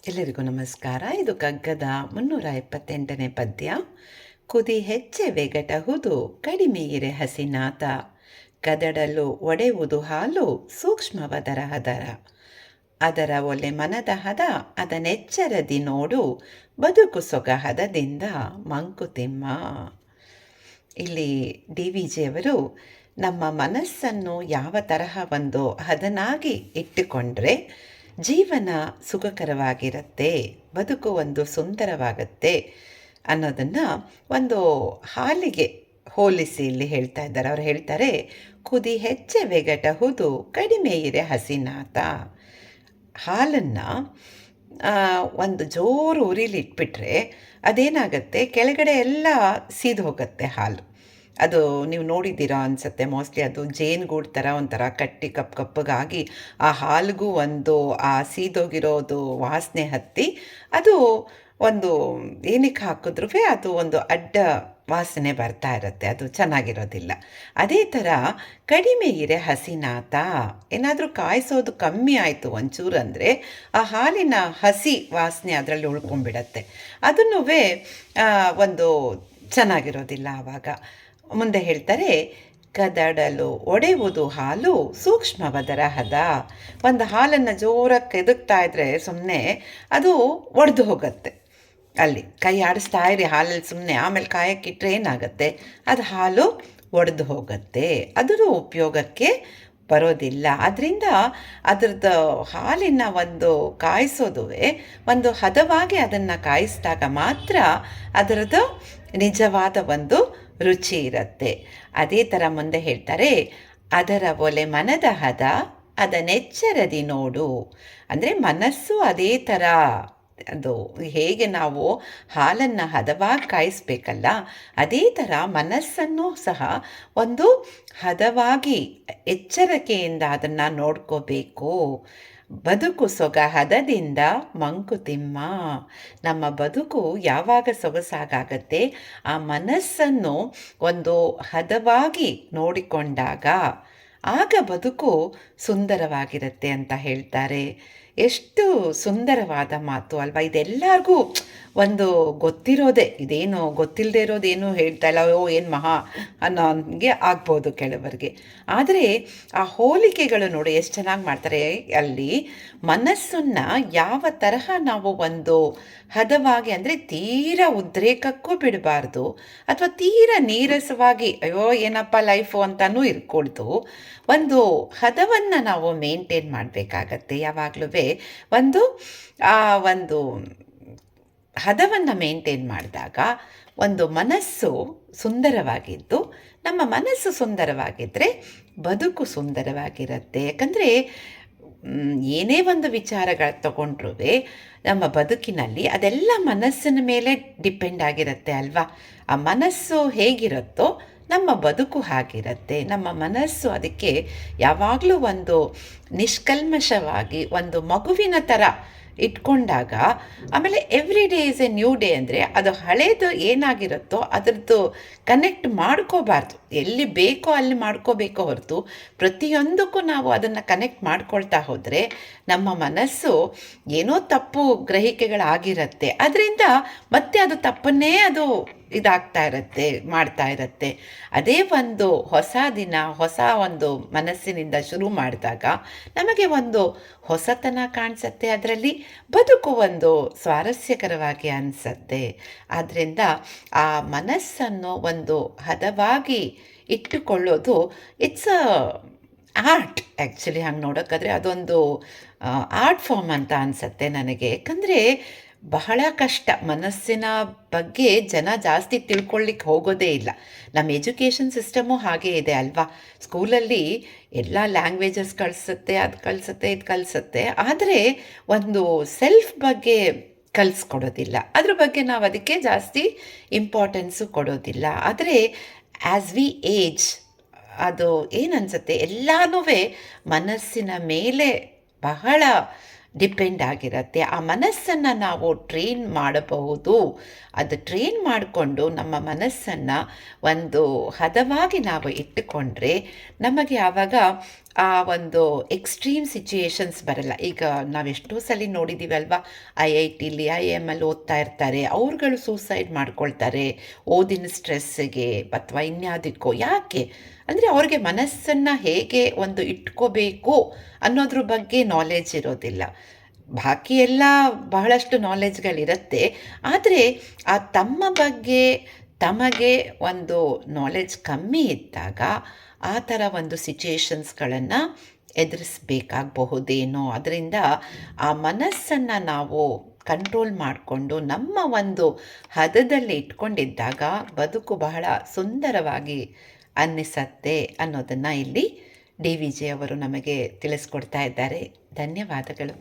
ಎಲ್ಲರಿಗೂ ನಮಸ್ಕಾರ. ಇದು ಕಗ್ಗದ 378ನೇ ಪದ್ಯ. ಕುದಿ ಹೆಚ್ಚೆ ವೆಗಟಹುದು ಕಡಿಮೆ ಇರೆ ಹಸಿನಾತ, ಕದಡಲು ಒಡೆವುದು ಹಾಲು ಸೂಕ್ಷ್ಮವದರ ಹದರ, ಅದರ ಒಲೆ ಮನದ ಹದ ಅದನೆಚ್ಚರದಿ ನೋಡು, ಬದುಕು ಸೊಗ ಹದದಿಂದ ಮಂಕುತಿಮ್ಮ. ಇಲ್ಲಿ ಡಿ ವಿ ಜಿಯವರು ನಮ್ಮ ಮನಸ್ಸನ್ನು ಯಾವ ತರಹ ಒಂದು ಹದನಾಗಿ ಇಟ್ಟುಕೊಂಡ್ರೆ ಜೀವನ ಸುಖಕರವಾಗಿರುತ್ತೆ, ಬದುಕು ಒಂದು ಸುಂದರವಾಗುತ್ತೆ ಅನ್ನೋದನ್ನು ಒಂದು ಹಾಲಿಗೆ ಹೋಲಿಸಿ ಇಲ್ಲಿ ಹೇಳ್ತಾ ಇದ್ದಾರೆ. ಅವ್ರು ಹೇಳ್ತಾರೆ, ಕುದಿ ಹೆಚ್ಚೆ ವೆಗಟಹುದು ಕಡಿಮೆ ಇರೆ ಹಸಿನಾತ. ಹಾಲನ್ನು ಒಂದು ಜೋರು ಉರಿಲಿ ಇಟ್ಬಿಟ್ರೆ ಅದೇನಾಗುತ್ತೆ, ಕೆಳಗಡೆ ಎಲ್ಲ ಸೀದು ಹೋಗುತ್ತೆ ಹಾಲು. ಅದು ನೀವು ನೋಡಿದ್ದೀರಾ ಅನಿಸುತ್ತೆ, ಮೋಸ್ಟ್ಲಿ ಅದು ಜೇನುಗೂಡು ಥರ ಒಂಥರ ಕಟ್ಟಿ ಕಪ್ಪಗಾಗಿ ಆ ಹಾಲಿಗೂ ಒಂದು ಆ ಸೀದೋಗಿರೋದು ವಾಸನೆ ಹತ್ತಿ ಅದು ಒಂದು ಏನಕ್ಕೆ ಹಾಕಿದ್ರೂ ಅದು ಒಂದು ಅಡ್ಡ ವಾಸನೆ ಬರ್ತಾ ಇರುತ್ತೆ, ಅದು ಚೆನ್ನಾಗಿರೋದಿಲ್ಲ. ಅದೇ ಥರ ಕಡಿಮೆ ಇರೆ ಹಸಿನಾತ, ಏನಾದರೂ ಕಾಯಿಸೋದು ಕಮ್ಮಿ ಆಯಿತು ಒಂಚೂರು ಅಂದರೆ ಆ ಹಾಲಿನ ಹಸಿ ವಾಸನೆ ಅದರಲ್ಲಿ ಉಳ್ಕೊಂಡ್ಬಿಡತ್ತೆ, ಅದನ್ನೂ ಒಂದು ಚೆನ್ನಾಗಿರೋದಿಲ್ಲ ಆವಾಗ. ಮುಂದೆ ಹೇಳ್ತಾರೆ, ಕದಡಲು ಒಡೆಯುವುದು ಹಾಲು ಸೂಕ್ಷ್ಮವದರ ಹದ. ಒಂದು ಹಾಲನ್ನು ಜೋರಾಗಿ ಕೆದಕ್ತಾ ಇದ್ದರೆ ಸುಮ್ಮನೆ ಅದು ಒಡೆದು ಹೋಗುತ್ತೆ. ಅಲ್ಲಿ ಕೈ ಆಡಿಸ್ತಾ ಇರಿ ಹಾಲಲ್ಲಿ ಸುಮ್ಮನೆ, ಆಮೇಲೆ ಕಾಯಕ್ಕಿಟ್ರೆ ಏನಾಗುತ್ತೆ, ಅದು ಹಾಲು ಒಡೆದು ಹೋಗುತ್ತೆ, ಅದರ ಉಪಯೋಗಕ್ಕೆ ಬರೋದಿಲ್ಲ. ಅದರಿಂದ ಅದರದ್ದು ಹಾಲಿನ ಒಂದು ಕಾಯಿಸೋದುವೆ ಒಂದು ಹದವಾಗಿ ಅದನ್ನು ಕಾಯಿಸಿದಾಗ ಮಾತ್ರ ಅದರದ್ದು ನಿಜವಾದ ಒಂದು ರುಚಿ ಇರುತ್ತೆ. ಅದೇ ಥರ ಮುಂದೆ ಹೇಳ್ತಾರೆ, ಅದರ ಒಲೆ ಮನದ ಹದ ಅದನೆಚ್ಚರದಿ ನೋಡು. ಅಂದರೆ ಮನಸ್ಸು ಅದೇ ಥರ, ಅದು ಹೇಗೆ ನಾವು ಹಾಲನ್ನು ಹದವಾಗಿ ಕಾಯಿಸ್ಬೇಕಲ್ಲ, ಅದೇ ಥರ ಮನಸ್ಸನ್ನು ಸಹ ಒಂದು ಹದವಾಗಿ ಎಚ್ಚರಿಕೆಯಿಂದ ಅದನ್ನು ನೋಡ್ಕೋಬೇಕು. ಬದುಕು ಸೊಗ ಹದದಿಂದ ಮಂಕುತಿಮ್ಮ. ನಮ್ಮ ಬದುಕು ಯಾವಾಗ ಸೊಗಸಾಗತ್ತೆ, ಆ ಮನಸ್ಸನ್ನು ಒಂದು ಹದವಾಗಿ ನೋಡಿಕೊಂಡಾಗ ಆಗ ಬದುಕು ಸುಂದರವಾಗಿರುತ್ತೆ ಅಂತ ಹೇಳ್ತಾರೆ. ಎಷ್ಟು ಸುಂದರವಾದ ಮಾತು ಅಲ್ವಾ. ಇದೆಲ್ಲರಿಗೂ ಒಂದು ಗೊತ್ತಿರೋದೇ, ಇದೇನು ಗೊತ್ತಿಲ್ಲದೆ ಇರೋದೇನು ಹೇಳ್ತಾ ಇಲ್ಲ, ಓ ಏನು ಮಹಾ ಅನ್ನೋ ಹಂಗೆ ಆಗ್ಬೋದು ಕೆಲವರಿಗೆ. ಆದರೆ ಆ ಹೋಲಿಕೆಗಳು ನೋಡಿ ಎಷ್ಟು ಚೆನ್ನಾಗಿ ಮಾಡ್ತಾರೆ. ಅಲ್ಲಿ ಮನಸ್ಸನ್ನು ಯಾವ ತರಹ ನಾವು ಒಂದು ಹದವಾಗಿ, ಅಂದರೆ ತೀರಾ ಉದ್ರೇಕಕ್ಕೂ ಬಿಡಬಾರ್ದು ಅಥವಾ ತೀರಾ ನೀರಸವಾಗಿ ಅಯ್ಯೋ ಏನಪ್ಪ ಲೈಫು ಅಂತಲೂ ಇರ್ಕೊಳ್ತು, ಒಂದು ಹದವನ್ನು ನಾವು ಮೇಂಟೈನ್ ಮಾಡಬೇಕಾಗತ್ತೆ. ಯಾವಾಗಲೂ ಒಂದು ಹದವನ್ನು ಮೇಂಟೈನ್ ಮಾಡಿದಾಗ ಒಂದು ಮನಸ್ಸು ಸುಂದರವಾಗಿದ್ದು, ನಮ್ಮ ಮನಸ್ಸು ಸುಂದರವಾಗಿದ್ದರೆ ಬದುಕು ಸುಂದರವಾಗಿರುತ್ತೆ. ಯಾಕಂದರೆ ಏನೇ ಒಂದು ವಿಚಾರಗಳು ತಗೊಂಡ್ರೂ ನಮ್ಮ ಬದುಕಿನಲ್ಲಿ ಅದೆಲ್ಲ ಮನಸ್ಸಿನ ಮೇಲೆ ಡಿಪೆಂಡ್ ಆಗಿರುತ್ತೆ ಅಲ್ವಾ. ಆ ಮನಸ್ಸು ಹೇಗಿರುತ್ತೋ ನಮ್ಮ ಬದುಕು ಹಾಗಿರುತ್ತೆ. ನಮ್ಮ ಮನಸ್ಸು ಅದಕ್ಕೆ ಯಾವಾಗಲೂ ಒಂದು ನಿಷ್ಕಲ್ಮಶವಾಗಿ ಒಂದು ಮಗುವಿನ ಥರ ಇಟ್ಕೊಂಡಾಗ, ಆಮೇಲೆ every day is A new day ಅಂದರೆ ಅದು ಹಳೇದು ಏನಾಗಿರುತ್ತೋ ಅದರದ್ದು ಕನೆಕ್ಟ್ ಮಾಡ್ಕೋಬಾರ್ದು, ಎಲ್ಲಿ ಬೇಕೋ ಅಲ್ಲಿ ಮಾಡ್ಕೋಬೇಕೋ ಹೊರತು ಪ್ರತಿಯೊಂದಕ್ಕೂ ನಾವು ಅದನ್ನು ಕನೆಕ್ಟ್ ಮಾಡ್ಕೊಳ್ತಾ ಹೋದರೆ ನಮ್ಮ ಮನಸ್ಸು ಏನೋ ತಪ್ಪು ಗ್ರಹಿಕೆಗಳಾಗಿರುತ್ತೆ, ಅದರಿಂದ ಮತ್ತೆ ಅದು ತಪ್ಪನ್ನೇ ಅದು ಇದಾಗ್ತಾ ಇರುತ್ತೆ, ಮಾಡ್ತಾ ಇರುತ್ತೆ. ಅದೇ ಒಂದು ಹೊಸ ದಿನ ಹೊಸ ಒಂದು ಮನಸ್ಸಿನಿಂದ ಶುರು ಮಾಡಿದಾಗ ನಮಗೆ ಒಂದು ಹೊಸತನ ಕಾಣಿಸುತ್ತೆ, ಅದರಲ್ಲಿ ಬದುಕು ಒಂದು ಸ್ವಾರಸ್ಯಕರವಾಗಿ ಅನಿಸುತ್ತೆ. ಆದ್ದರಿಂದ ಆ ಮನಸ್ಸನ್ನು ಒಂದು ಹದವಾಗಿ ಇಟ್ಟುಕೊಳ್ಳೋದು ಇಟ್ಸ್ ಅ ಆರ್ಟ್. ಆ್ಯಕ್ಚುಲಿ ಹಂಗೆ ನೋಡೋಕ್ಕಾದ್ರೆ ಅದೊಂದು ಆರ್ಟ್ ಫಾರ್ಮ್ ಅಂತ ಅನಿಸುತ್ತೆ ನನಗೆ. ಯಾಕಂದರೆ ಬಹಳ ಕಷ್ಟ, ಮನಸ್ಸಿನ ಬಗ್ಗೆ ಜನ ಜಾಸ್ತಿ ತಿಳ್ಕೊಳ್ಳಿಕ್ಕೆ ಹೋಗೋದೇ ಇಲ್ಲ. ನಮ್ಮ ಎಜುಕೇಷನ್ ಸಿಸ್ಟಮು ಹಾಗೇ ಇದೆ ಅಲ್ವಾ. ಸ್ಕೂಲಲ್ಲಿ ಎಲ್ಲ ಲ್ಯಾಂಗ್ವೇಜಸ್ ಕಳಿಸುತ್ತೆ, ಅದು ಕಳಿಸುತ್ತೆ, ಇದು ಕಲಿಸುತ್ತೆ, ಆದರೆ ಒಂದು ಸೆಲ್ಫ್ ಬಗ್ಗೆ ಕಲಿಸ್ಕೊಡೋದಿಲ್ಲ, ಅದ್ರ ಬಗ್ಗೆ ನಾವು ಅದಕ್ಕೆ ಜಾಸ್ತಿ ಇಂಪಾರ್ಟೆನ್ಸು ಕೊಡೋದಿಲ್ಲ. ಆದರೆ ಆ್ಯಸ್ ವಿ ಏಜ್ ಅದು ಏನನ್ಸುತ್ತೆ, ಎಲ್ಲನೂ ಮನಸ್ಸಿನ ಮೇಲೆ ಬಹಳ ಡಿಪೆಂಡ್ ಆಗಿರುತ್ತೆ. ಆ ಮನಸ್ಸನ್ನು ನಾವು ಟ್ರೈನ್ ಮಾಡಬಹುದು. ಅದು ಟ್ರೈನ್ ಮಾಡಿಕೊಂಡು ನಮ್ಮ ಮನಸ್ಸನ್ನು ಒಂದು ಹದವಾಗಿ ನಾವು ಇಟ್ಟುಕೊಂಡ್ರೆ ನಮಗೆ ಆವಾಗ ಆ ಒಂದು ಎಕ್ಸ್ಟ್ರೀಮ್ ಸಿಚುಯೇಷನ್ಸ್ ಬರಲ್ಲ. ಈಗ ನಾವೆಷ್ಟೋ ಸಲ ನೋಡಿದ್ದೀವಿ ಅಲ್ವಾ, IITಲಿ IIMಲ್ಲಿ ಓದ್ತಾ ಇರ್ತಾರೆ, ಅವ್ರುಗಳು ಸೂಸೈಡ್ ಮಾಡ್ಕೊಳ್ತಾರೆ ಓದಿನ ಸ್ಟ್ರೆಸ್ಸಿಗೆ ಅಥವಾ ಇನ್ಯಾವುದಕ್ಕೋ. ಯಾಕೆ ಅಂದರೆ ಅವ್ರಿಗೆ ಮನಸ್ಸನ್ನು ಹೇಗೆ ಒಂದು ಇಟ್ಕೋಬೇಕು ಅನ್ನೋದ್ರ ಬಗ್ಗೆ ನಾಲೆಡ್ಜ್ ಇರೋದಿಲ್ಲ. ಬಾಕಿ ಎಲ್ಲ ಬಹಳಷ್ಟು ನಾಲೆಡ್ಜ್ಗಳಿರುತ್ತೆ, ಆದರೆ ಆ ತಮ್ಮ ಬಗ್ಗೆ ತಮಗೆ ಒಂದು ನಾಲೆಡ್ಜ್ ಕಮ್ಮಿ ಇದ್ದಾಗ ಆ ಥರ ಒಂದು ಸಿಚುಯೇಷನ್ಸ್ಗಳನ್ನು ಎದುರಿಸ್ಬೇಕಾಗಬಹುದೇನೋ. ಅದರಿಂದ ಆ ಮನಸ್ಸನ್ನು ನಾವು ಕಂಟ್ರೋಲ್ ಮಾಡಿಕೊಂಡು ನಮ್ಮ ಒಂದು ಹದದಲ್ಲಿ ಇಟ್ಕೊಂಡಿದ್ದಾಗ ಬದುಕು ಬಹಳ ಸುಂದರವಾಗಿ ಅನ್ನಿಸತ್ತೆ ಅನ್ನೋದನ್ನು ಇಲ್ಲಿ DVJ ಅವರು ನಮಗೆ ತಿಳಿಸ್ಕೊಡ್ತಾ ಇದ್ದಾರೆ. ಧನ್ಯವಾದಗಳು.